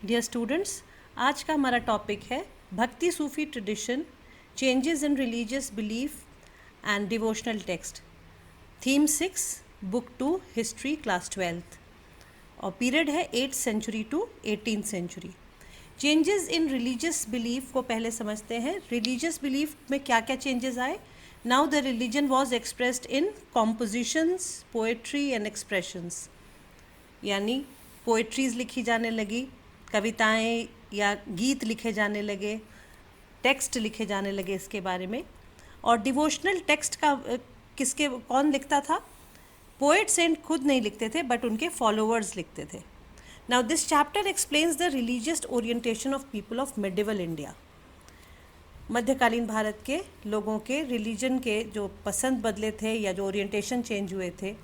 Dear students, आज का हमारा टॉपिक है bhakti Sufi tradition, changes in religious belief and devotional text. Theme 6, book 2, history, class 12th, और period है 8th century to 18th century. Changes in religious belief को पहले समझते हैं। रिलीजियस बिलीफ में क्या क्या चेंजेस आए? Now the religion was expressed in compositions, poetry and expressions, यानी पोएट्रीज़ लिखी जाने लगी, कविताएं या गीत लिखे जाने लगे, टेक्स्ट लिखे जाने लगे इसके बारे में। और डिवोशनल टेक्स्ट का कौन लिखता था? पोएट सेंट खुद नहीं लिखते थे, बट उनके फॉलोअर्स लिखते थे। Now this chapter explains the religious orientation of people of medieval India. मध्यकालीन भारत के लोगों के रिलीजन के जो पसंद बदले थे या जो ओरिएंटेशन चेंज हुए थे,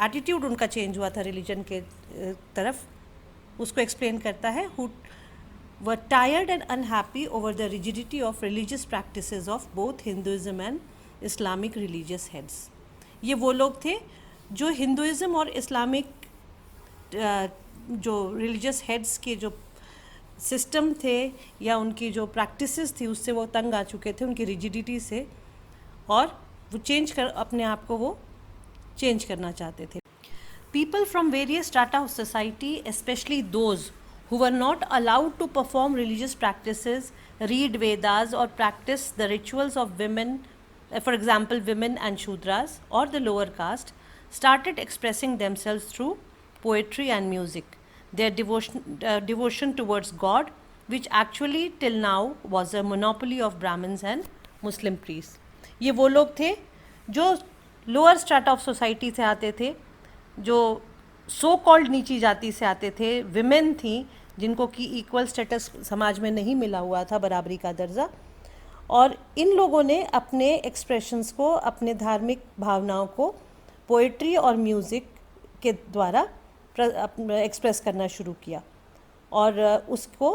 एटीट्यूड उनका चेंज हुआ था रिलीजन के तरफ, उसको एक्सप्लेन करता है। Who were tired and unhappy over the rigidity of religious practices of both Hinduism and Islamic religious heads. ये वो लोग थे जो हिंदुइज्म और इस्लामिक जो रिलीजियस हेड्स के जो सिस्टम थे या उनकी जो प्रैक्टिसेस थी उससे वो तंग आ चुके थे, उनकी रिजिडिटी से, और वो अपने आप को वो चेंज करना चाहते थे। People from various strata of society, especially those who were not allowed to perform religious practices, read Vedas or practice the rituals of women, for example women and Shudras or the lower caste, started expressing themselves through poetry and music. Their devotion towards God, which actually till now was a monopoly of Brahmins and Muslim priests. ये वो लोग थे जो lower strata of society से आते थे, जो so called नीची जाति से आते थे, विमेन थी जिनको कि इक्वल स्टेटस समाज में नहीं मिला हुआ था, बराबरी का दर्जा। और इन लोगों ने अपने एक्सप्रेशंस को, अपने धार्मिक भावनाओं को पोइट्री और म्यूज़िक के द्वारा एक्सप्रेस करना शुरू किया। और उसको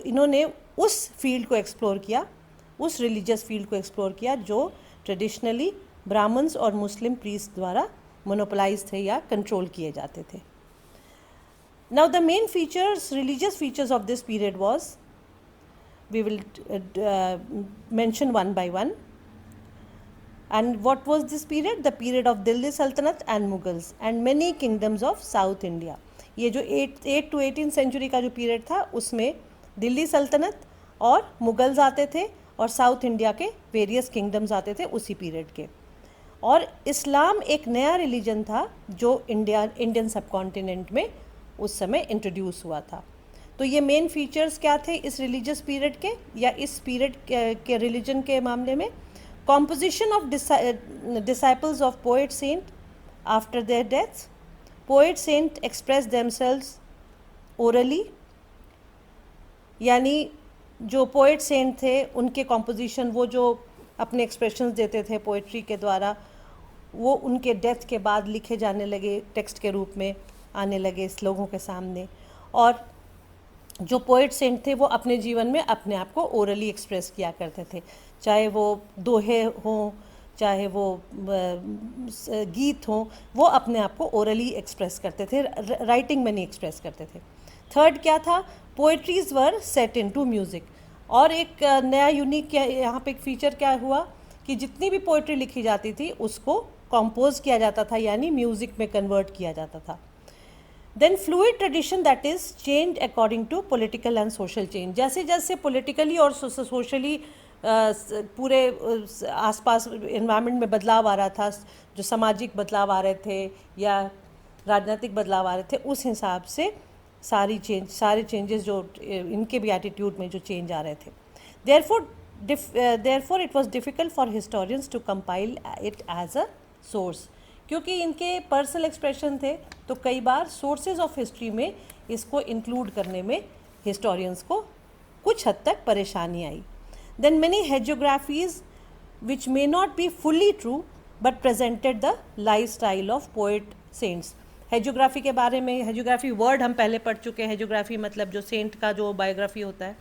इन्होंने उस फील्ड को एक्सप्लोर किया, उस रिलीजियस फील्ड को एक्सप्लोर किया जो ट्रेडिशनली ब्राह्मण्स और मुस्लिम प्रीस्ट द्वारा मोनोपोलाइज थे या कंट्रोल किए जाते थे। Now the main features, religious features of this period was, we will mention one by one. And what was this period? The period of Delhi Sultanate and Mughals and many kingdoms of South India. ये जो 8th to 18th century का जो period था, उसमें दिल्ली सल्तनत और Mughals आते थे और साउथ इंडिया के वेरियस किंगडम्स आते थे उसी पीरियड के। और इस्लाम एक नया रिलीजन था जो इंडियन सब कॉन्टिनेंट में उस समय इंट्रोड्यूस हुआ था। तो ये मेन फीचर्स क्या थे इस रिलीजियस पीरियड के या इस पीरियड के रिलीजन के मामले में? Composition of disciples of poet saint after their deaths. Poet saint express themselves orally, यानी जो पोएट सेंट थे उनके कॉम्पोजिशन, वो जो अपने एक्सप्रेशंस देते थे पोइट्री के द्वारा, वो उनके डेथ के बाद लिखे जाने लगे, टेक्स्ट के रूप में आने लगे इस लोगों के सामने। और जो पोएट सेंट थे वो अपने जीवन में अपने आप को ओरली एक्सप्रेस किया करते थे, चाहे वो दोहे हों, चाहे वो गीत हों, वो अपने आप को ओरली एक्सप्रेस करते थे, राइटिंग में नहीं एक्सप्रेस करते थे। थर्ड क्या था? पोएट्रीज वर सेट इनटू म्यूज़िक। और एक नया यूनिक यहाँ पे एक फीचर क्या हुआ कि जितनी भी पोइट्री लिखी जाती थी उसको कंपोज किया जाता था, यानी म्यूज़िक में कन्वर्ट किया जाता था। Then fluid tradition that is change according to political and social change. जैसे जैसे पॉलिटिकली और सोशली पूरे आसपास इन्वायरमेंट में बदलाव आ रहा था, जो सामाजिक बदलाव आ रहे थे या राजनीतिक बदलाव आ रहे थे, उस हिसाब से सारे चेंजेस जो इनके भी एटीट्यूड में जो चेंज आ रहे थे। Therefore it was difficult for historians to compile it as a source. क्योंकि इनके पर्सनल एक्सप्रेशन थे तो कई बार सोर्सेज ऑफ हिस्ट्री में इसको इंक्लूड करने में हिस्टोरियंस को कुछ हद तक परेशानी आई। Then many hagiographies which may not be fully true but presented the life style of poet saints. Hagiography के बारे में, हेजियोग्राफी वर्ड हम पहले पढ़ चुके हैं। हेजियोग्राफी मतलब जो सेंट का जो बायोग्राफी होता है,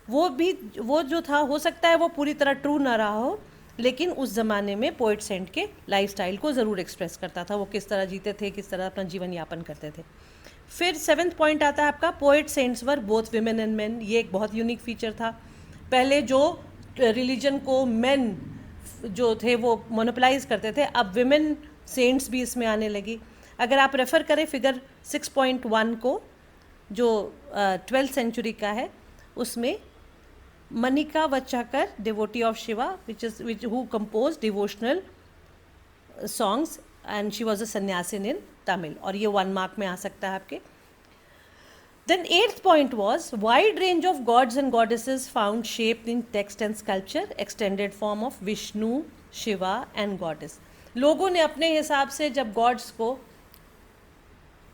वो जो था, हो सकता है वो पूरी तरह ट्रू ना रहा हो, लेकिन उस ज़माने में पोएट सेंट के लाइफस्टाइल को ज़रूर एक्सप्रेस करता था, वो किस तरह जीते थे, किस तरह अपना जीवन यापन करते थे। फिर 7th पॉइंट आता है आपका poet saints were both women and men. ये एक बहुत यूनिक फीचर था। पहले जो रिलीजन को मेन जो थे वो मोनोपलाइज करते थे, अब विमेन सेंट्स भी इसमें आने लगी। अगर आप रेफ़र करें फिगर 6.1 को जो 12th सेंचुरी का है, उसमें Manikkavachakar, devotee of Shiva, which who composed devotional songs and she was a sannyasin in Tamil, और ये 1 मार्क में आ सकता है आपके। Then 8th point was wide range of gods and goddesses found shaped in text and sculpture, extended form of Vishnu, Shiva and goddess। लोगों ने अपने हिसाब से जब गॉड्स को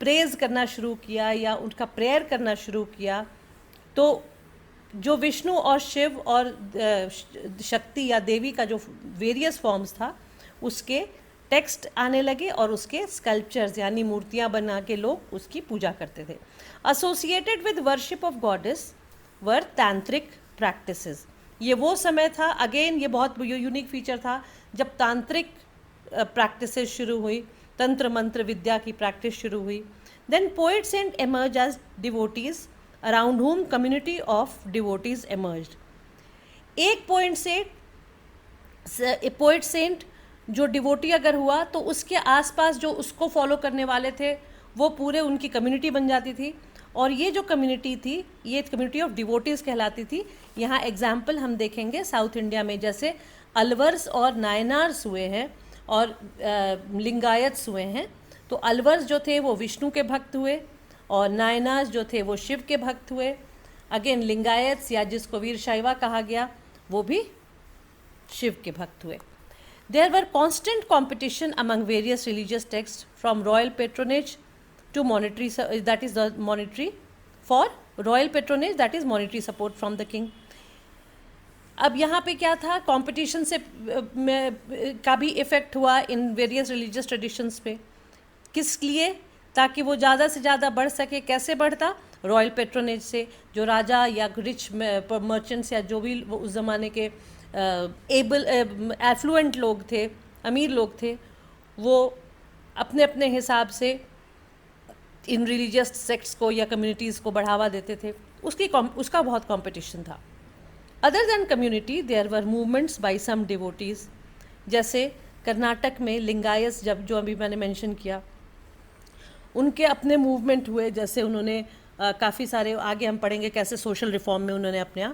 प्रेज करना शुरू किया या उनका प्रेयर करना शुरू किया, तो जो विष्णु और शिव और शक्ति या देवी का जो वेरियस फॉर्म्स था उसके टेक्स्ट आने लगे और उसके स्कल्पचर्स यानी मूर्तियाँ बना के लोग उसकी पूजा करते थे। Associated with worship of goddess were tantric practices. ये वो समय था, अगेन ये बहुत यूनिक फीचर था, जब तांत्रिक प्रैक्टिसेस शुरू हुई, तंत्र मंत्र विद्या की प्रैक्टिस शुरू हुई। Then poets and emerge as devotees around whom community of devotees emerged। एक पॉइंट से पोइट सेंट जो डिवोटी अगर हुआ तो उसके आसपास जो उसको फॉलो करने वाले थे वो पूरे उनकी कम्युनिटी बन जाती थी, और ये जो कम्युनिटी थी ये कम्युनिटी ऑफ डिवोटीज़ कहलाती थी। यहाँ एग्जाम्पल हम देखेंगे साउथ इंडिया में, जैसे अलवर्स और नायनार्स हुए हैं और लिंगायत्स हुए हैं। तो अलवर्स जो थे वो विष्णु के भक्त हुए और नायनार्स जो थे वो शिव के भक्त हुए। अगेन लिंगायत्स या जिसको वीर शैवा कहा गया वो भी शिव के भक्त हुए। There were constant competition among various religious text from royal patronage to monetary, that is the monetary for royal patronage, that is monetary support from the king. अब यहाँ पे क्या था, कंपटीशन से का भी इफ़ेक्ट हुआ इन वेरियस रिलीजियस ट्रेडिशंस पे। किस लिए? ताकि वो ज़्यादा से ज़्यादा बढ़ सके। कैसे बढ़ता? रॉयल पेट्रोनेज से। जो राजा या रिच मर्चेंट्स या जो भी वो उस ज़माने के एबल एफ्लुएंट लोग थे, अमीर लोग थे, वो अपने अपने हिसाब से इन रिलीजियस सेक्ट्स को या कम्युनिटीज़ को बढ़ावा देते थे। उसका बहुत कंपटीशन था। Other than community there were movements by some devotees, जैसे कर्नाटक में लिंगायस जब जो अभी मैंने मेंशन किया, उनके अपने मूवमेंट हुए। जैसे उन्होंने काफ़ी सारे, आगे हम पढ़ेंगे कैसे सोशल रिफॉर्म में उन्होंने अपना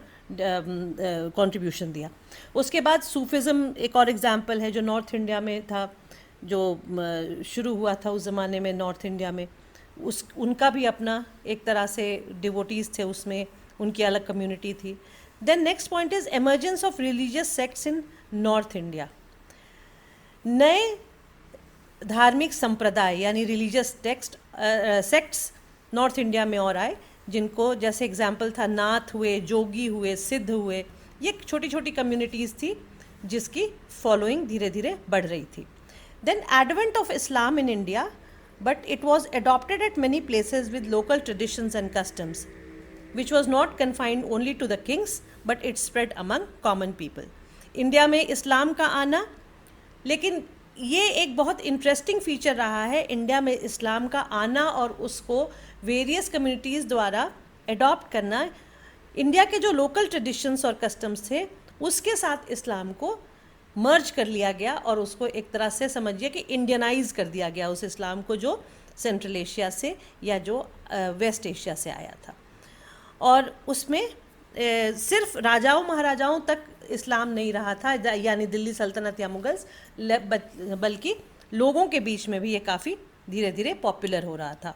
कंट्रीब्यूशन दिया। उसके बाद सूफिज़म एक और एग्जांपल है जो नॉर्थ इंडिया में था, जो शुरू हुआ था उस ज़माने में नॉर्थ इंडिया में। उनका भी अपना एक तरह से डिवोटीज़ थे, उसमें उनकी अलग कम्युनिटी थी। Then next point is emergence of religious sects in north India. नए धार्मिक संप्रदाय यानी रिलीजियस सेक्ट्स नॉर्थ इंडिया में और आए, जिनको जैसे एग्जाम्पल था नाथ हुए, जोगी हुए, सिद्ध हुए। ये छोटी छोटी कम्युनिटीज़ थी जिसकी फॉलोइंग धीरे धीरे बढ़ रही थी। Then advent of Islam in India, but it was adopted at many places with local traditions and customs which was not confined only to the kings but it spread among common people। India में इस्लाम का आना, लेकिन ये एक बहुत interesting feature रहा है India में इस्लाम का आना और उसको वेरियस कम्युनिटीज़ द्वारा अडॉप्ट करना। इंडिया के जो लोकल ट्रेडिशंस और कस्टम्स थे उसके साथ इस्लाम को मर्ज कर लिया गया और उसको एक तरह से समझिए कि इंडियनाइज कर दिया गया उस इस्लाम को जो सेंट्रल एशिया से या जो वेस्ट एशिया से आया था। और उसमें सिर्फ राजाओं महाराजाओं तक इस्लाम नहीं रहा था, यानी दिल्ली सल्तनत या मुगल्स, बल्कि लोगों के बीच में भी ये काफ़ी धीरे धीरे पॉपुलर हो रहा था।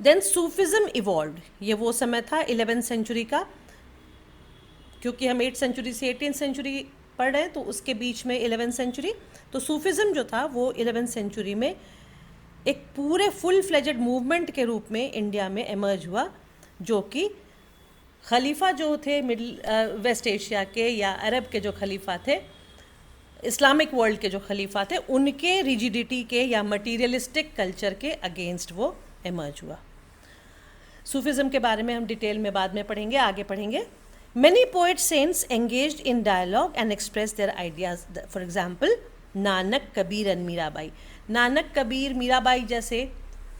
Then Sufism evolved. ये वो समय था 11th सेंचुरी का, क्योंकि हम 8th सेंचुरी से 18th सेंचुरी पढ़ रहे हैं तो उसके बीच में 11th सेंचुरी। तो सूफिज़म जो था वो 11th सेंचुरी में एक पूरे फुल फ्लेजेड मूवमेंट के रूप में इंडिया में एमर्ज हुआ, जो कि खलीफा जो थे मिडिल वेस्ट एशिया के या अरब के जो खलीफा थे, इस्लामिक वर्ल्ड के जो खलीफा थे, उनके रिजिडिटी के या मटीरियलिस्टिक कल्चर के अगेंस्ट वो एमर्ज हुआ। सूफिज़म के बारे में हम डिटेल में बाद में पढ़ेंगे, आगे पढ़ेंगे। Many poet saints engaged in dialogue and express their ideas, for example Nanak, Kabir and Mirabai. Nanak, Kabir, Mirabai जैसे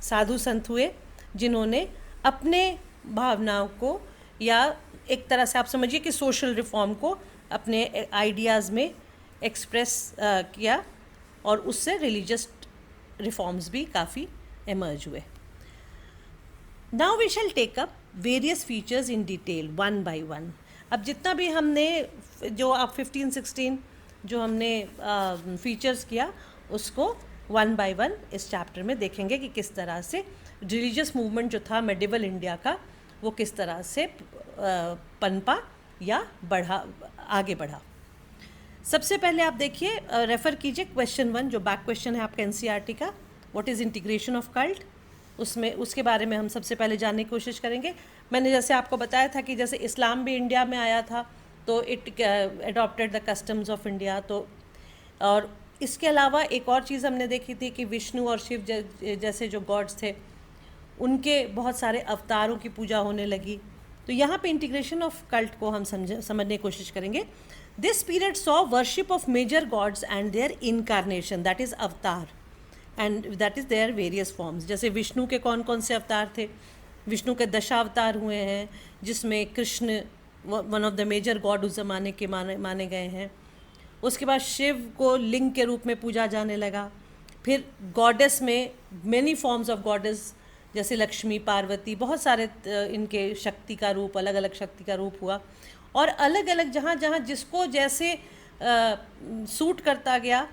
साधु संत हुए जिन्होंने अपने भावनाओं को, या एक तरह से आप समझिए कि सोशल रिफॉर्म को अपने आइडियाज़ में एक्सप्रेस किया, और उससे रिलीजियस रिफॉर्म्स भी काफ़ी एमर्ज हुए. Now we shall take up various features in detail one by one. अब जितना भी हमने जो आप 15-16 जो हमने फीचर्स किया उसको वन बाय वन इस चैप्टर में देखेंगे कि किस तरह से रिलीजियस मूवमेंट जो था मेडिवल इंडिया का वो किस तरह से पनपा या आगे बढ़ा. सबसे पहले आप देखिए, रेफ़र कीजिए क्वेश्चन 1 जो बैक क्वेश्चन है आपका एनसीईआरटी का, what is integration of cult. उसमें उसके बारे में हम सबसे पहले जानने की कोशिश करेंगे. मैंने जैसे आपको बताया था कि जैसे इस्लाम भी इंडिया में आया था तो it adopted the customs of India. तो और इसके अलावा एक और चीज़ हमने देखी थी कि विष्णु और शिव जैसे जो गॉड्स थे उनके बहुत सारे अवतारों की पूजा होने लगी. तो यहाँ पे इंटीग्रेशन ऑफ कल्ट को हम समझने की कोशिश करेंगे. This period saw worship of major gods and their incarnation, that is avatar, and that is their various forms. जैसे विष्णु के कौन कौन से अवतार थे? विष्णु के दशावतार हुए हैं जिसमें Krishna one of the major god उस ज़माने के माने गए हैं. उसके बाद शिव को लिंग के रूप में पूजा जाने लगा. फिर गॉडेस में मेनी फॉर्म्स ऑफ गॉडेस जैसे लक्ष्मी, पार्वती, बहुत सारे इनके शक्ति का रूप, अलग अलग शक्ति का रूप हुआ. और अलग अलग जहाँ जहाँ जिसको जैसे सूट करता गया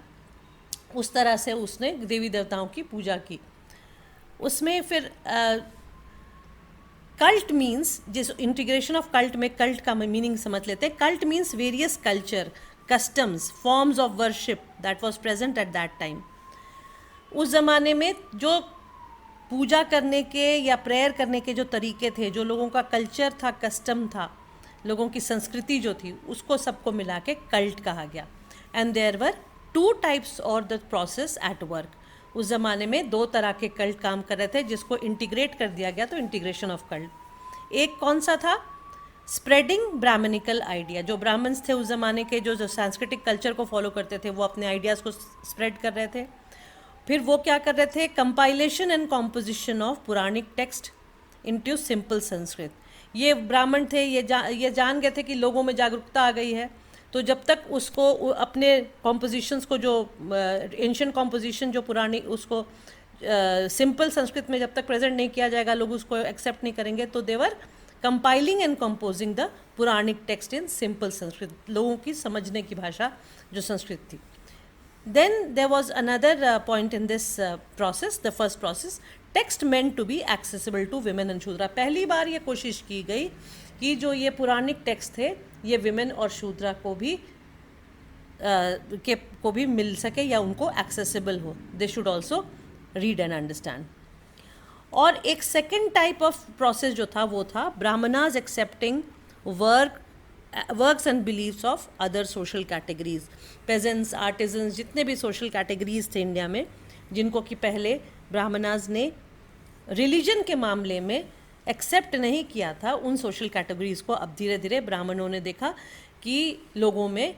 उस तरह से उसने देवी देवताओं की पूजा की. उसमें फिर कल्ट मीन्स, जिस इंटीग्रेशन ऑफ कल्ट में कल्ट का मीनिंग समझ लेते हैं. Cult means various culture, customs, forms of worship that was present at that time. उस ज़माने में जो पूजा करने के या प्रेयर करने के जो तरीके थे, जो लोगों का कल्चर था, कस्टम था, लोगों की संस्कृति जो थी, उसको सबको मिला के कल्ट कहा गया. एंड देयर वर 2 टाइप्स और द प्रोसेस एट वर्क. उस ज़माने में 2 तरह के कल्ट काम कर रहे थे जिसको इंटीग्रेट कर दिया गया. तो इंटीग्रेशन ऑफ कल्ट एक कौन सा था? Spreading Brahmanical idea. जो ब्राह्मण्स थे उस ज़माने के, जो सांस्कृतिक कल्चर को फॉलो करते थे, वो अपने आइडियाज़ को स्प्रेड कर रहे थे. फिर वो क्या कर रहे थे? Compilation and composition of Puranik text into simple Sanskrit. ये ब्राह्मण थे, ये जान गए थे कि लोगों में जागरूकता आ गई है, तो जब तक उसको अपने कॉम्पोजिशंस को, जो एंशिएंट कॉम्पोजिशन जो पुरानी, उसको सिंपल संस्कृत में जब तक प्रेजेंट नहीं किया जाएगा, लोग उसको एक्सेप्ट नहीं करेंगे. तो they were compiling and composing the Puranic text in simple Sanskrit, लोगों की समझने की भाषा जो संस्कृत थी. Then there was another point in this process, the first process, text meant to be accessible to women and शूद्रा. पहली बार ये कोशिश की गई कि जो ये पुराणिक टेक्स्ट थे ये विमेन और शूद्रा को भी मिल सके या उनको एक्सेसिबल हो. They should also read and understand. और एक सेकेंड टाइप ऑफ प्रोसेस जो था वो था Brahmanas accepting works and believes of other social categories. Peasants, artisans, जितने भी सोशल कैटेगरीज थे इंडिया में, जिनको कि पहले ब्राह्मणाज ने रिलीजन के मामले में एक्सेप्ट नहीं किया था, उन सोशल कैटेगरीज को अब धीरे धीरे ब्राह्मणों ने देखा कि लोगों में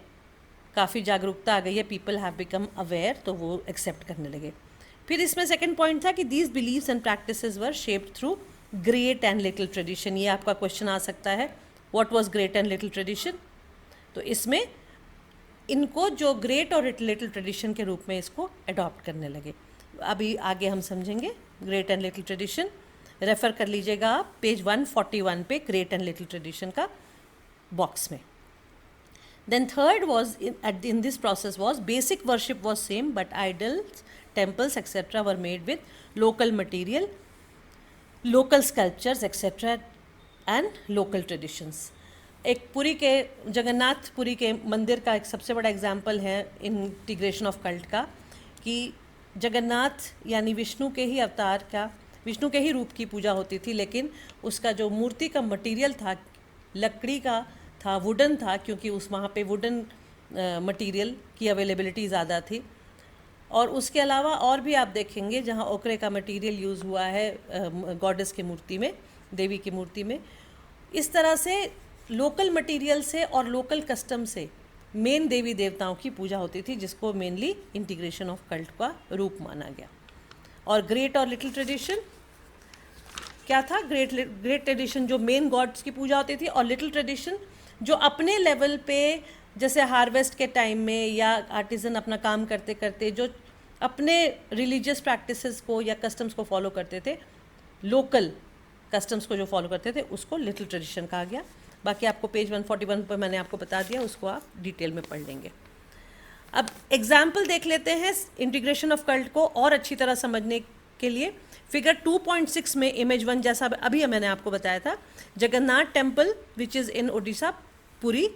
काफ़ी जागरूकता आ गई है, पीपल हैव बिकम अवेयर, तो वो एक्सेप्ट करने लगे. फिर इसमें सेकंड पॉइंट था कि these believes and practices were shaped through great and little tradition. ये आपका क्वेश्चन आ सकता है, what was great and little tradition. तो इसमें इनको जो ग्रेट और लिटिल ट्रेडिशन के रूप में इसको अडॉप्ट करने लगे. अभी आगे हम समझेंगे great and little tradition. Refer कर लीजिएगा आप पेज 141 पे ग्रेट एंड लिटिल ट्रेडिशन का बॉक्स में. Then third was in this process was basic worship was same but idols, temples etc. were made with local material, local sculptures etc. and local traditions. एक पुरी के, जगन्नाथ पुरी के मंदिर का एक सबसे बड़ा एग्जाम्पल है इंटीग्रेशन ऑफ कल्ट का, कि जगन्नाथ यानी विष्णु के ही अवतार का, विष्णु के ही रूप की पूजा होती थी, लेकिन उसका जो मूर्ति का मटेरियल था लकड़ी का था, वुडन था, क्योंकि वहाँ पे वुडन मटेरियल की अवेलेबिलिटी ज़्यादा थी. और उसके अलावा और भी आप देखेंगे जहाँ ओकरे का मटेरियल यूज़ हुआ है गॉडेस की मूर्ति में, देवी की मूर्ति में. इस तरह से लोकल मटेरियल से और लोकल कस्टम से मेन देवी देवताओं की पूजा होती थी, जिसको मेनली इंटीग्रेशन ऑफ कल्ट का रूप माना गया. और ग्रेट और लिटिल ट्रेडिशन क्या था? ग्रेट ट्रेडिशन जो मेन गॉड्स की पूजा होती थी, और लिटिल ट्रेडिशन जो अपने लेवल पे, जैसे हार्वेस्ट के टाइम में या आर्टिजन अपना काम करते करते जो अपने रिलीजियस प्रैक्टिसेस को या कस्टम्स को फॉलो करते थे, लोकल कस्टम्स को जो फॉलो करते थे, उसको लिटिल ट्रेडिशन कहा गया। बाकी आपको पेज 141 पर मैंने आपको बता दिया, उसको आप डिटेल में पढ़ लेंगे। अब एग्जाम्पल देख लेते हैं इंटीग्रेशन ऑफ कल्ट को और अच्छी तरह समझने के लिए। फिगर 2.6 में इमेज 1, जैसा अभी मैंने आपको बताया था, Jagannath temple which is in Orissa, Puri.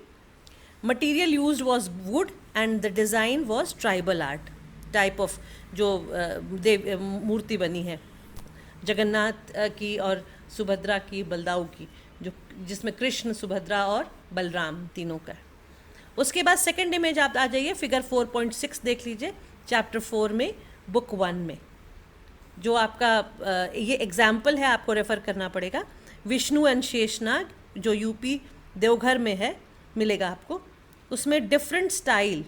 Material use was would and the design was tribal art type of जो देव मूर्ति बनी है जगन्नाथ की और सुभद्रा की, बलदाऊ की, जो जिसमें कृष्ण, सुभद्रा और बलराम तीनों का है। उसके बाद सेकंड इमेज आप आ जाइए, फिगर 4.6 देख लीजिए, चैप्टर 4 में, बुक 1 में, जो आपका ये एग्जाम्पल है, आपको रेफ़र करना पड़ेगा। विष्णु एंड शेषनाग जो यूपी देवघर में है, मिलेगा आपको। उसमें डिफरेंट स्टाइल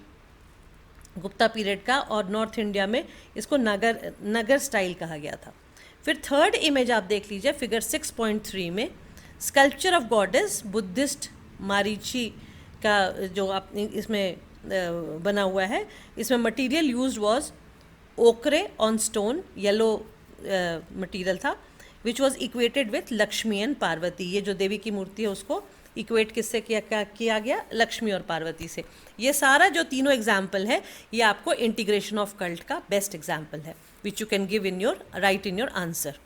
गुप्ता पीरियड का, और नॉर्थ इंडिया में इसको नगर स्टाइल कहा गया था। फिर थर्ड इमेज आप देख लीजिए, फिगर 6.3 में, sculpture of goddess, Buddhist Marichi का जो आप इसमें बना हुआ है। इसमें मटेरियल यूज्ड वाज ओकरे ऑन स्टोन, येलो मटेरियल था, which was equated with Lakshmi and Parvati. ये जो देवी की मूर्ति है उसको इक्वेट किससे किया गया? लक्ष्मी और पार्वती से। ये सारा जो तीनों एग्जाम्पल है, ये आपको इंटीग्रेशन ऑफ कल्ट का बेस्ट एग्जाम्पल है, which you can give in your right in your answer.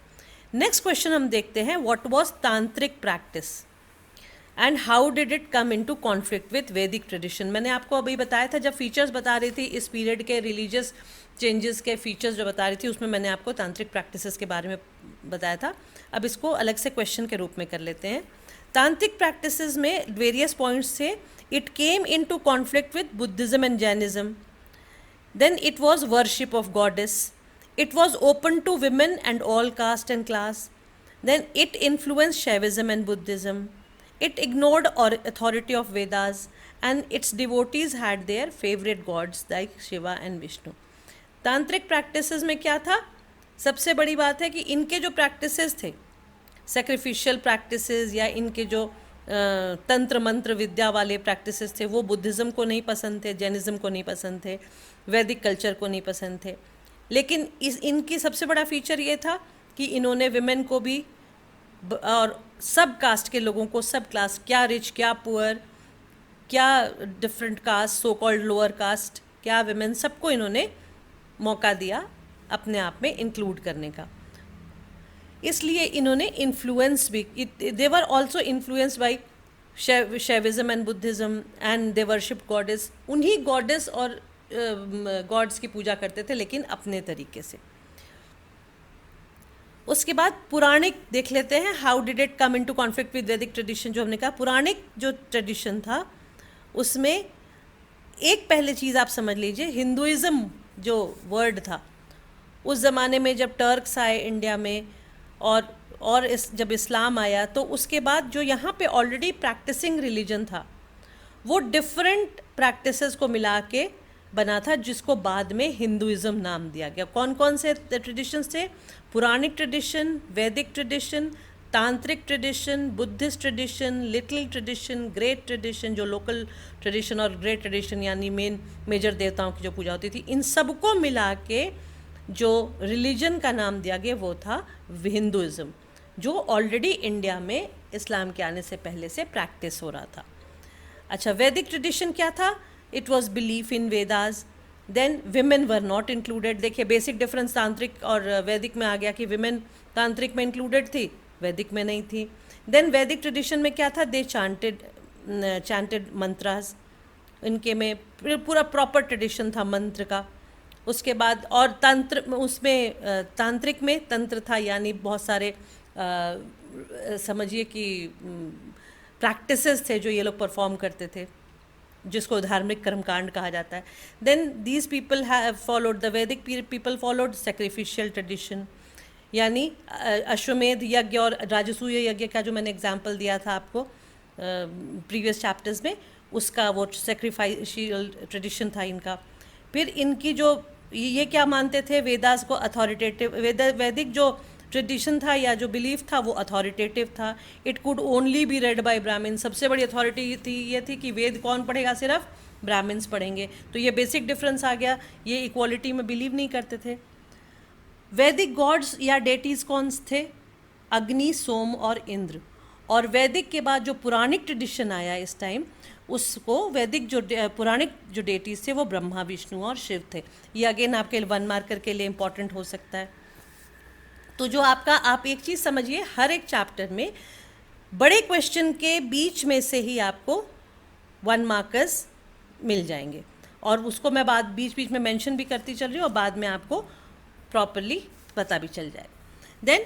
Next question हम देखते हैं, व्हाट वाज तांत्रिक practice and how did it come into conflict with वैदिक ट्रेडिशन। मैंने आपको अभी बताया था, जब फीचर्स बता रही थी इस पीरियड के रिलीजियस चेंजेस के फीचर्स जो बता रही थी, उसमें मैंने आपको तांत्रिक प्रैक्टिसेस के बारे में बताया था। अब इसको अलग से क्वेश्चन के रूप में कर लेते हैं। तांत्रिक प्रैक्टिसेस में वेरियस पॉइंट्स थे। It came into conflict with Buddhism and Jainism, then it was worship of goddess, it was open to women and all caste and class, then it influenced Shaivism and Buddhism, it ignored authority of Vedas, and its devotees had their favorite gods like Shiva and Vishnu. तांत्रिक practices में क्या था? सबसे बड़ी बात है कि इनके जो प्रैक्टिसेस थे, सेक्रिफिशियल प्रैक्टिसेस या इनके जो तंत्र मंत्र विद्या वाले प्रैक्टिसेस थे, वो बुद्धिज़्म को नहीं पसंद थे, जैनिज़्म को नहीं पसंद थे, वैदिक कल्चर को नहीं पसंद थे। लेकिन इनकी सबसे बड़ा फीचर ये था कि इन्होंने विमेन को भी और सब कास्ट के लोगों को, सब क्लास, क्या रिच, क्या पुअर, क्या different caste, so called lower caste, क्या विमेन, सबको इन्होंने मौका दिया अपने आप में इंक्लूड करने का। इसलिए इन्होंने इन्फ्लुएंस भी, they were also influenced by Shaivism and Buddhism, and they worship goddess. उन्हीं गॉडेस और गॉड्स की पूजा करते थे, लेकिन अपने तरीके से। उसके बाद पुराणिक देख लेते हैं, how did it come into conflict with वैदिक ट्रेडिशन। जो हमने कहा, पुराणिक जो ट्रेडिशन था उसमें एक पहले चीज़ आप समझ लीजिए, हिंदुइज़्म जो वर्ड था, उस ज़माने में जब टर्क्स आए इंडिया में और जब इस्लाम आया, तो उसके बाद जो यहाँ पे ऑलरेडी प्रैक्टिसिंग रिलीजन था, वो डिफरेंट प्रैक्टिसेस को मिला के बना था, जिसको बाद में हिंदुइज़्म नाम दिया गया। कौन कौन से ट्रेडिशंस थे? पुराणिक ट्रेडिशन, वैदिक ट्रेडिशन, तांत्रिक tradition, Buddhist tradition, little tradition, great tradition, जो लोकल ट्रेडिशन, और ग्रेट ट्रेडिशन यानी मेजर देवताओं की जो पूजा होती थी। इन सबको मिला के जो रिलीजन का नाम दिया गया वो था हिंदुइज़्म, जो ऑलरेडी इंडिया में इस्लाम के आने से पहले से प्रैक्टिस हो रहा था। अच्छा, वैदिक ट्रेडिशन क्या था? It was belief in Vedas, then women were not included. देखिए बेसिक डिफरेंस तांत्रिक और वैदिक में आ गया कि विमेन तांत्रिक में इंक्लूडेड थी, वैदिक में नहीं थी। देन वैदिक ट्रेडिशन में क्या था? दे चांटेड मंत्रास, इनके में पूरा प्रॉपर ट्रेडिशन था मंत्र का। उसके बाद और तंत्र, उसमें तांत्रिक में तंत्र था, यानी बहुत सारे समझिए कि प्रैक्टिसेस थे जो ये लोग परफॉर्म करते थे, जिसको धार्मिक कर्मकांड कहा जाता है। Then these people have followed, the Vedic people followed sacrificial tradition, यानी अश्वमेध यज्ञ और राजसूय यज्ञ का जो मैंने एग्जाम्पल दिया था आपको प्रीवियस चैप्टर्स में, उसका वो सेक्रीफाइशियल ट्रेडिशन था इनका। फिर इनकी जो ये क्या मानते थे, वेदास को अथॉरिटेटिव, वैदिक जो ट्रेडिशन था या जो बिलीफ था वो अथॉरिटेटिव था. It could only be read by Brahmin. सबसे बड़ी अथॉरिटी थी ये थी कि वेद कौन पढ़ेगा, सिर्फ ब्राह्मण्स पढ़ेंगे. तो ये बेसिक डिफरेंस आ गया. ये इक्वालिटी में बिलीव नहीं करते थे. वैदिक गॉड्स या डेटीज कौन थे, अग्नि, सोम और इंद्र. और वैदिक के बाद जो पुराणिक ट्रेडिशन आया इस टाइम, उसको वैदिक जो पुराणिक जो डेटीज थे वो ब्रह्मा, विष्णु और शिव थे. ये अगेन आपके 1 मार्कर के लिए इंपॉर्टेंट हो सकता है. तो जो आपका, आप एक चीज़ समझिए, हर एक चैप्टर में बड़े क्वेश्चन के बीच में से ही आपको 1 मार्कर्स मिल जाएंगे. और उसको मैं बाद बीच बीच में मेंशन भी करती चल रही हूँ और बाद में आपको प्रॉपरली पता भी चल जाए. Then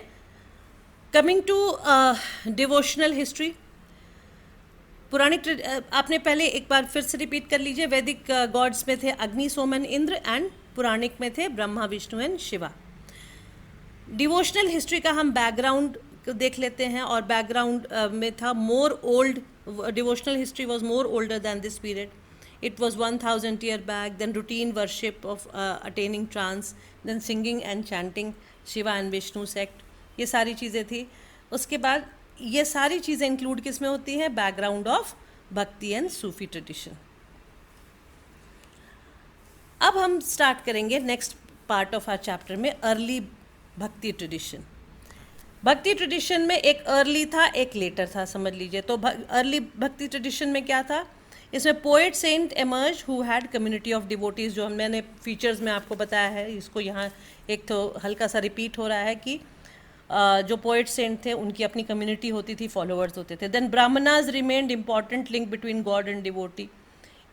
coming to devotional history. Puranic आपने पहले एक बार फिर से रिपीट कर लीजिए. वैदिक गॉड्स में थे अग्नि, सोम एंड इंद्र, एंड पुराणिक में थे Brahma, Vishnu and Shiva. Devotional history का हम बैकग्राउंड देख लेते हैं. और बैकग्राउंड में था more old. Devotional history was more older than this period. It was 1000 year back. Then routine worship of attaining trance. Then singing and chanting Shiva and Vishnu sect. ये सारी चीज़ें थी. उसके बाद ये सारी चीज़ें इंक्लूड किस में होती हैं, बैकग्राउंड ऑफ भक्ति एंड सूफी ट्रेडिशन. अब हम स्टार्ट करेंगे next part of our chapter में, अर्ली भक्ति ट्रेडिशन. भक्ति ट्रेडिशन में एक अर्ली था, एक लेटर था, समझ लीजिए. तो अर्ली भक्ति ट्रेडिशन में क्या था, इसमें poet saint emerge who had community of devotees. जो मैंने फीचर्स में आपको बताया है, इसको यहाँ एक तो हल्का सा रिपीट हो रहा है कि जो पोएट सेंट थे उनकी अपनी कम्युनिटी होती थी, फॉलोअर्स होते थे. Then Brahmanas remained important link between god and devotee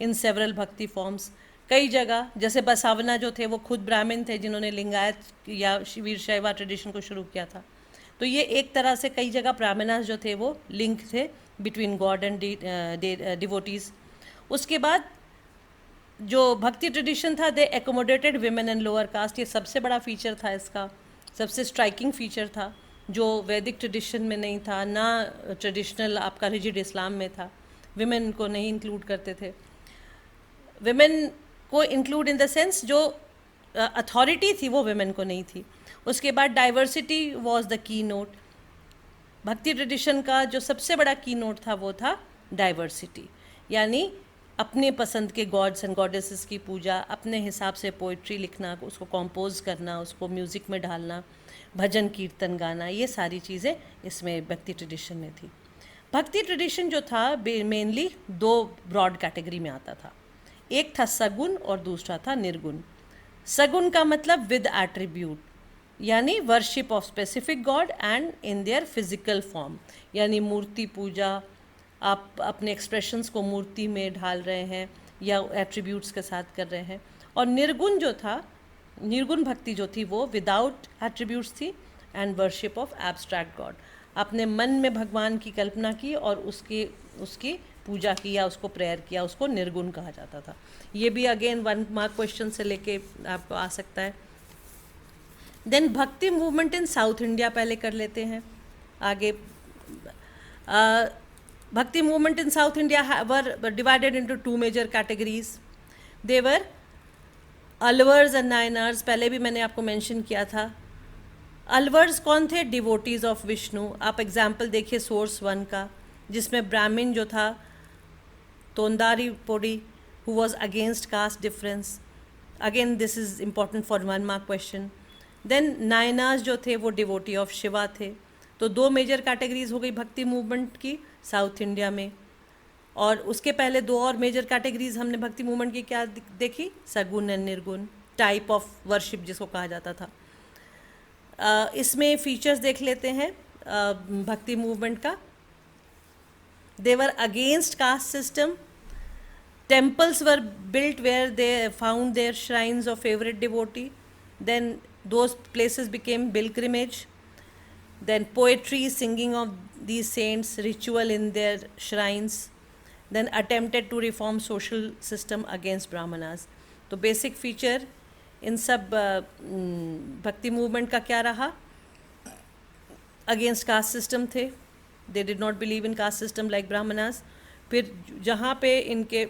in several bhakti forms. कई जगह जैसे बसावना जो थे वो खुद ब्राह्मण थे जिन्होंने लिंगायत या वीर शैवा ट्रेडिशन को शुरू किया था. तो ये एक तरह से कई जगह ब्राह्मणाज जो थे वो लिंक थे बिटवीन गॉड एंड डिवोटीज़. उसके बाद जो भक्ति ट्रेडिशन था, they accommodated women and lower caste. ये सबसे बड़ा फीचर था इसका, सबसे स्ट्राइकिंग फीचर था, जो वैदिक ट्रेडिशन में नहीं था, ना ट्रेडिशनल आपका रिजिड इस्लाम में था. विमेन को नहीं इंक्लूड करते थे. विमेन को इंक्लूड इन द सेंस जो अथॉरिटी थी वो विमेन को नहीं थी. उसके बाद diversity was the key note. भक्ति ट्रेडिशन का जो सबसे बड़ा की नोट था वो था डाइवर्सिटी, यानी अपने पसंद के गॉड्स एंड गॉडेसेस की पूजा, अपने हिसाब से पोइट्री लिखना, उसको कंपोज करना, उसको म्यूज़िक में डालना, भजन कीर्तन गाना, ये सारी चीज़ें इसमें भक्ति ट्रेडिशन में थी. भक्ति ट्रेडिशन जो था मेनली 2 ब्रॉड कैटेगरी में आता था. एक था सगुण और दूसरा था निर्गुण. सगुण का मतलब विद एट्रीब्यूट, यानी worship of specific God and in their physical form, यानी मूर्ति पूजा, आप अपने एक्सप्रेशंस को मूर्ति में ढाल रहे हैं या एट्रीब्यूट्स के साथ कर रहे हैं. और निर्गुण जो था, निर्गुण भक्ति जो थी वो विदाउट एट्रीब्यूट्स थी and worship of abstract God. आपने मन में भगवान की कल्पना की और उसकी पूजा की या उसको प्रेयर किया, उसको निर्गुण कहा जाता था. ये भी अगेन 1 मार्क क्वेश्चन से लेके आपको आ सकता है. देन भक्ति मूवमेंट इन साउथ इंडिया पहले कर लेते हैं. आगे Bhakti movement in South India were divided into 2 major categories. They were Alvars and Nayanars. पहले भी मैंने आपको मेंशन किया था. अलवर्स कौन थे, डिवोटीज ऑफ विष्णु. आप एग्जाम्पल देखिए सोर्स 1 का, जिसमें ब्राह्मण जो था Tondaradippodi, who was against caste difference. Again this is important for 1 mark question. Then Nayanars जो थे वो डिवोटी ऑफ शिवा थे. तो 2 मेजर कैटेगरीज हो गई भक्ति मूवमेंट की साउथ इंडिया में. और उसके पहले 2 और मेजर कैटेगरीज हमने भक्ति मूवमेंट की क्या देखी, सगुण एंड निर्गुण, टाइप ऑफ वर्शिप जिसको कहा जाता था. इसमें फीचर्स देख लेते हैं भक्ति मूवमेंट का. They were against caste system. Temples were built where they found their shrines of favourite devotee. Then those places became pilgrimage. Then poetry, singing of these saints, ritual in their shrines. Then attempted to reform social system against brahmanas. तो basic feature इन सब भक्ति movement का क्या रहा, against caste system थे. दे did not believe in caste system like Brahmanas. फिर जहाँ पे इनके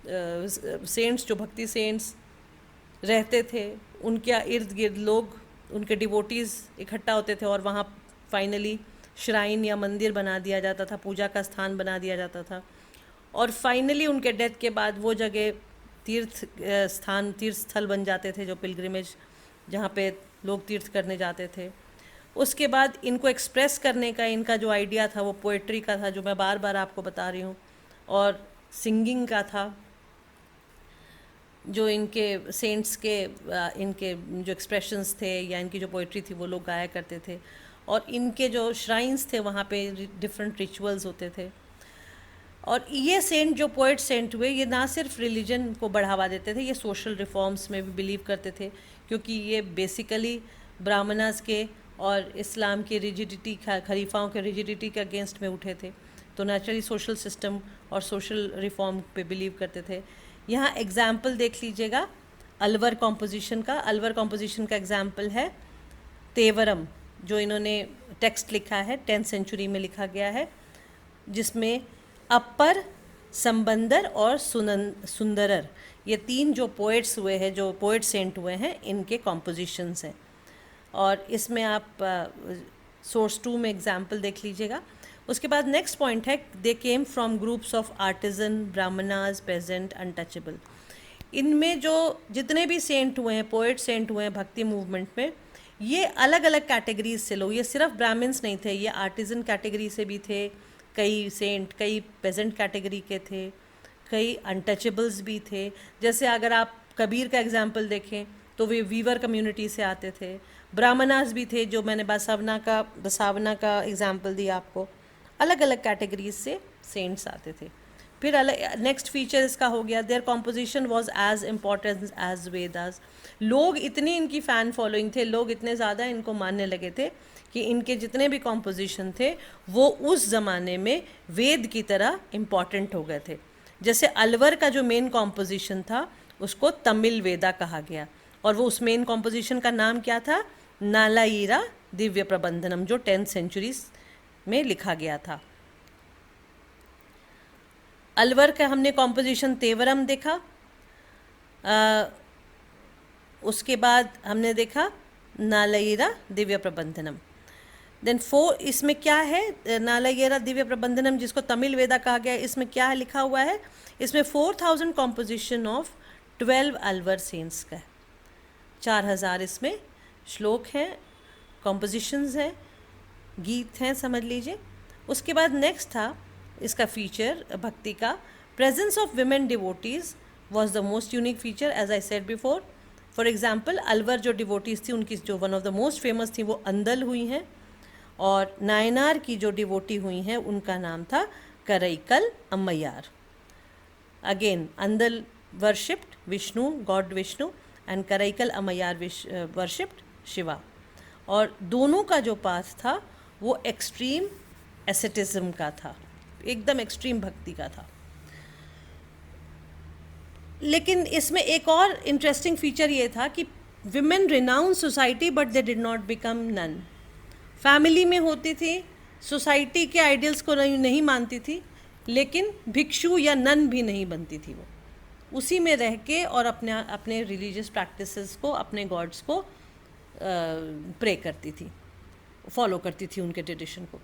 सेंट्स, जो भक्ति सेंट्स रहते थे, उनके इर्द गिर्द लोग, उनके डिवोटीज़ इकट्ठा होते थे और वहाँ फाइनली श्राइन या मंदिर बना दिया जाता था, पूजा का स्थान बना दिया जाता था। और फाइनली उनके डेथ के बाद वो जगह तीर्थ स्थल बन जाते थे, जो पिलग्रिमेज जहाँ पे लोग तीर्थ करने जाते थे। उसके बाद इनको एक्सप्रेस करने का इनका जो आइडिया था वो पोएट्री का था, जो मैं बार बार आपको बता रही हूँ, और सिंगिंग का था। जो इनके सेंट्स के इनके जो एक्सप्रेशंस थे या इनकी जो पोइट्री थी वो लोग गाया करते थे, और इनके जो श्राइन्स थे वहाँ पे डिफरेंट रिचुअल्स होते थे। और ये सेंट, जो पोइट सेंट हुए, ये ना सिर्फ रिलीजन को बढ़ावा देते थे, ये सोशल रिफॉर्म्स में भी बिलीव करते थे, क्योंकि ये बेसिकली ब्राह्मणास के और इस्लाम की रिजिडिटी, खलीफाओं के रिजिडिटी के अगेंस्ट में उठे थे। तो नेचुरली सोशल सिस्टम और सोशल रिफॉर्म पे बिलीव करते थे। यहाँ एग्जाम्पल देख लीजिएगा अलवर कॉम्पोजिशन का। अलवर कॉम्पोजिशन का एग्जाम्पल है तेवरम, जो इन्होंने टेक्स्ट लिखा है 10th सेंचुरी में लिखा गया है, जिसमें अपर, संबंदर और सुंदरर, ये 3 जो पोएट्स हुए हैं, जो पोएट सेंट हुए हैं, इनके कॉम्पोजिशंस हैं। और इसमें आप सोर्स 2 में एग्जाम्पल देख लीजिएगा। उसके बाद नेक्स्ट पॉइंट है, they came from groups of artisan, Brahmanas, peasant, untouchable. इनमें जो जितने भी सेंट हुए हैं, पोएट सेंट हुए हैं भक्ति मूवमेंट में, ये अलग अलग कैटेगरीज से लोग, ये सिर्फ ब्राह्मण्स नहीं थे, ये आर्टिजन कैटेगरी से भी थे कई सेंट, कई पेजेंट कैटेगरी के थे, कई अनटचेबल्स भी थे। जैसे अगर आप कबीर का एग्जाम्पल देखें तो वे वीवर कम्युनिटी से आते थे। ब्राह्मणास भी थे, जो मैंने बसावना का एग्जाम्पल दिया आपको। अलग अलग कैटेगरीज से सेंट्स आते थे। फिर अलग नेक्स्ट फीचर इसका हो गया, their composition was as important as Vedas. लोग इतनी इनकी फ़ैन फॉलोइंग थे, लोग इतने ज़्यादा इनको मानने लगे थे कि इनके जितने भी कॉम्पोजिशन थे वो उस ज़माने में वेद की तरह इम्पॉर्टेंट हो गए थे। जैसे अलवर का जो मेन कॉम्पोजिशन था उसको तमिल वेदा कहा गया, और वो उस मेन कॉम्पोजिशन का नाम क्या था, नालायिरा दिव्य प्रबंधनम, जो 10th सेंचुरी में लिखा गया था। अलवर का हमने कॉम्पोजिशन तेवरम देखा। उसके बाद हमने देखा नालायिरा दिव्य प्रबंधनम। देन 4 इसमें क्या है, नालायिरा दिव्य प्रबंधनम जिसको तमिल वेदा कहा गया है, इसमें क्या है लिखा हुआ है, इसमें 4000 कॉम्पोजिशन ऑफ 12 अलवर सेंट्स का है। 4000 इसमें श्लोक हैं, कॉम्पोजिशंस हैं, गीत हैं, समझ लीजिए। उसके बाद नेक्स्ट था इसका फीचर भक्ति का, presence of women devotees was the most unique feature as I said before. For example Alvar जो डिवोटीज थी उनकी जो one of the most famous थी वो अंदल हुई हैं, और नायनार की जो डिवोटी हुई हैं उनका नाम था Karaikal Ammaiyar. Again Andal worshipped Vishnu, god Vishnu, and Karaikal Ammaiyar worshipped Shiva. और दोनों का जो पाथ था वो एक्सट्रीम एसेटिज्म का था, एकदम एक्सट्रीम भक्ति का था। लेकिन इसमें एक और इंटरेस्टिंग फीचर ये था कि women renounced society but they did not become nun. Family में होती थी, सोसाइटी के आइडियल्स को नहीं मानती थी, लेकिन भिक्षु या नन भी नहीं बनती थी। वो उसी में रह के और अपने रिलीजियस प्रैक्टिसेस को, अपने गॉड्स को प्रे करती थी, फॉलो करती थी उनके ट्रेडिशन को।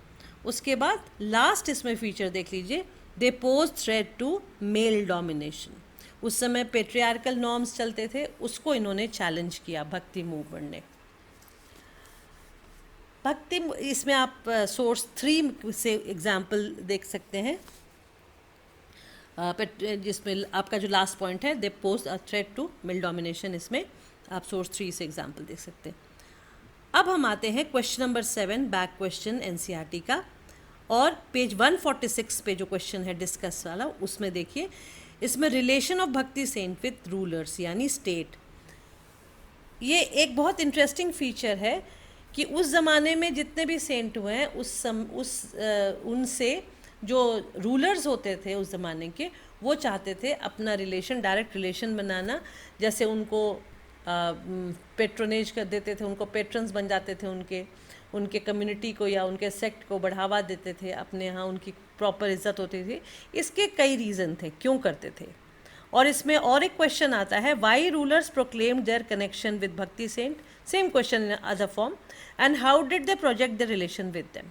उसके बाद लास्ट इसमें फीचर देख लीजिए, they pose threat to male domination. उस समय पेट्रियार्कल नॉर्म्स चलते थे, उसको इन्होंने चैलेंज किया भक्ति मूवमेंट ने। भक्ति इसमें आप सोर्स 3 से एग्जाम्पल देख सकते हैं, जिसमें आपका जो लास्ट पॉइंट है, they pose a threat to male domination, इसमें आप सोर्स 3 से एग्जाम्पल देख सकते हैं। अब हम आते हैं question number 7, back question NCERT का, और पेज 146 पे जो क्वेश्चन है डिस्कस वाला, उसमें देखिए, इसमें रिलेशन ऑफ भक्ति सेंट विथ रूलर्स यानी स्टेट। ये एक बहुत इंटरेस्टिंग फीचर है कि उस ज़माने में जितने भी सेंट हुए हैं उनसे जो रूलर्स होते थे उस ज़माने के, वो चाहते थे अपना रिलेशन, डायरेक्ट रिलेशन बनाना। जैसे उनको पेट्रोनेज कर देते थे, उनको पेट्रन्स बन जाते थे, उनके कम्युनिटी को या उनके सेक्ट को बढ़ावा देते थे, अपने यहाँ उनकी प्रॉपर इज्जत होती थी। इसके कई रीज़न थे क्यों करते थे, और इसमें और एक क्वेश्चन आता है, why rulers proclaimed their connection with bhakti saint, same question in other form, and how did they project the relation with them.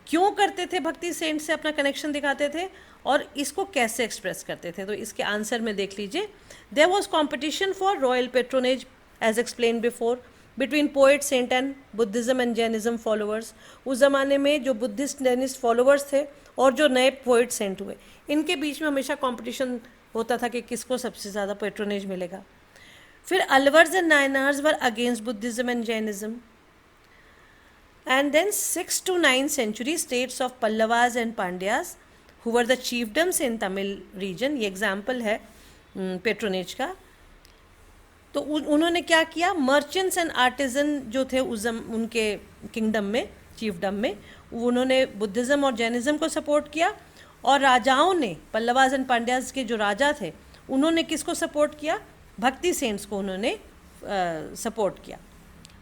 क्यों करते थे भक्ति सेंट से अपना कनेक्शन दिखाते थे और इसको कैसे एक्सप्रेस करते थे, तो इसके आंसर में देख लीजिए। There was competition for royal patronage as explain before between poet saint and Buddhism and Jainism followers. उस ज़माने में जो बुद्धिस्ट जैनिस्ट फॉलोअर्स थे और जो नए पोएट सेंट हुए, इनके बीच में हमेशा कंपटीशन होता था कि किसको सबसे ज़्यादा पेट्रोनेज मिलेगा। फिर Alvars and Nayanars were against Buddhism and Jainism. And then 6th to 9th century states of Pallavas and Pandyas who were the chiefdoms in Tamil region, ये एग्जाम्पल है पेट्रोनेज का। तो उन्होंने क्या किया, मर्चेंट्स एंड आर्टिजन जो थे उनके किंगडम में, चीफडम में, उन्होंने बुद्धिज़्म और जैनिज़्म को सपोर्ट किया। और राजाओं ने, पल्लवास एंड पांड्यास के जो राजा थे, उन्होंने किसको सपोर्ट किया, भक्ति सेंट्स को उन्होंने सपोर्ट किया।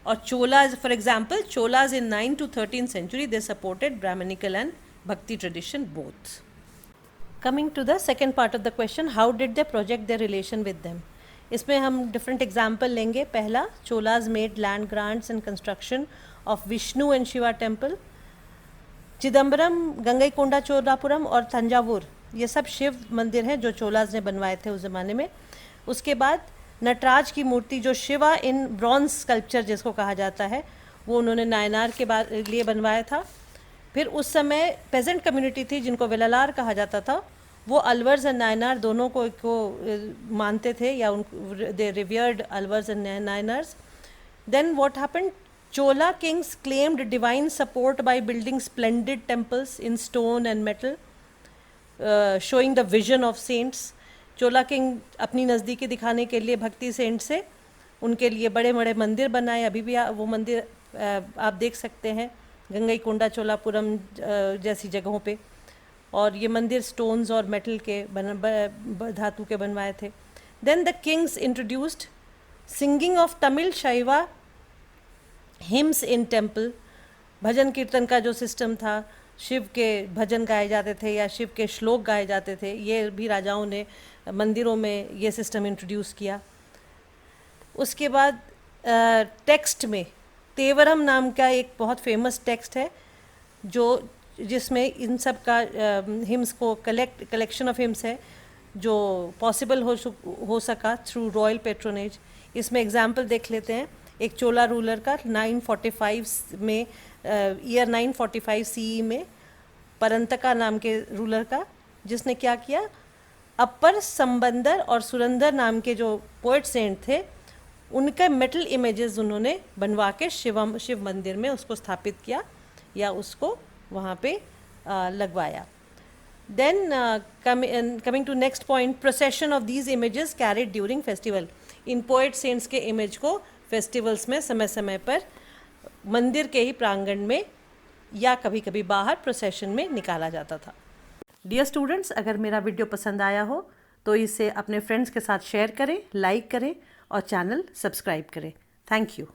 और Cholas, for example Cholas in 9th to 13th century they supported brahmanical and bhakti tradition both. Coming to the second part of the question, how did they project their relation with them. इसमें हम different example लेंगे। पहला, Cholas made land grants and construction of Vishnu and Shiva temple. Chidambaram, Gangaikonda Cholapuram और तंजावुर, ये सब शिव मंदिर हैं जो चोलाज ने बनवाए थे उस ज़माने में। उसके बाद नटराज की मूर्ति जो शिवा इन ब्रॉन्ज स्कल्पचर जिसको कहा जाता है, वो उन्होंने नायनार के लिए बनवाया था। फिर उस समय पेजेंट कम्युनिटी थी जिनको वेलालार कहा जाता था, वो अलवर्स एंड नायनार दोनों को मानते थे, या they revered Alvars and Nayanars. Then what happened, Chola kings claimed divine support by building splendid temples in stone and metal showing the vision of saints. Chola king अपनी नज़दीकी दिखाने के लिए भक्ति सेंट से उनके लिए बड़े बड़े मंदिर बनाए। अभी भी वो मंदिर आप देख सकते हैं गंगईकोंडा चोलापुरम जैसी जगहों पे। और ये मंदिर स्टोन्स और मेटल के धातु के बनवाए थे। Then the kings introduced singing of Tamil Shaiva hymns in temple. भजन कीर्तन का जो सिस्टम था, शिव के भजन गाए जाते थे या शिव के श्लोक गाए जाते थे, ये भी राजाओं ने मंदिरों में ये सिस्टम इंट्रोड्यूस किया। उसके बाद टेक्स्ट में तेवरम नाम का एक बहुत फेमस टेक्स्ट है जिसमें इन सब का हिम्स को कलेक्शन ऑफ हिम्स है जो पॉसिबल हो सका थ्रू रॉयल पेट्रोनेज। इसमें एग्जाम्पल देख लेते हैं। एक चोला रूलर का 945 में ईयर 945 CE में परंतका नाम के रूलर का, जिसने क्या किया, अपर संबंदर और सुरंदर नाम के जो पोएट सेंट थे उनके मेटल इमेजेस उन्होंने बनवा के शिव मंदिर में उसको स्थापित किया या उसको वहाँ पे लगवाया। Then coming to next point, procession of these images carried during festival. इन पोएट सेंट्स के इमेज को फेस्टिवल्स में समय समय पर मंदिर के ही प्रांगण में या कभी कभी बाहर प्रोसेशन में निकाला जाता था। डियर स्टूडेंट्स, अगर मेरा वीडियो पसंद आया हो तो इसे अपने फ्रेंड्स के साथ शेयर करें, लाइक करें और चैनल सब्सक्राइब करें। Thank you.